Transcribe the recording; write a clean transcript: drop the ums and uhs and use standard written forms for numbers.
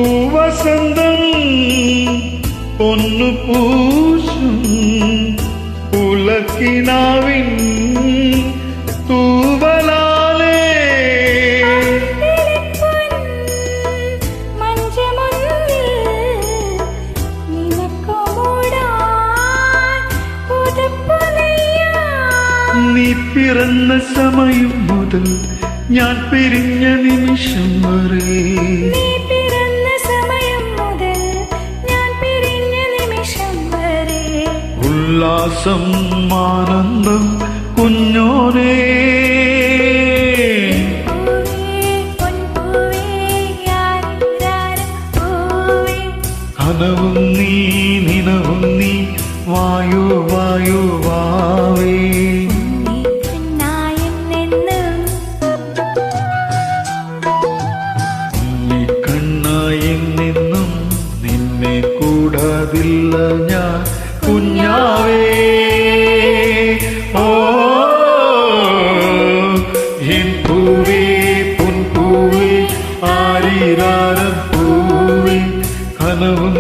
പൂവസന്തം പൊന്നു പൂശും പുലക്കിനാവിൻ തൂവലാലേ നീ പിറന്ന സമയം മുതൽ ഞാൻ പിരിഞ്ഞ നിമിഷം വരെ ഉല്ലാസം ആനന്ദം കുഞ്ഞോനേ കനവും നീ നിനവും നീ വായു വായു വാവേ നിന്നും നിന്നെ കൂടാതില്ല ഞാൻ കുഞ്ഞാവേ ഓ എൻ പൂവേ പൊൻപൂവേ ആരീരാരം പൂവേ കനവും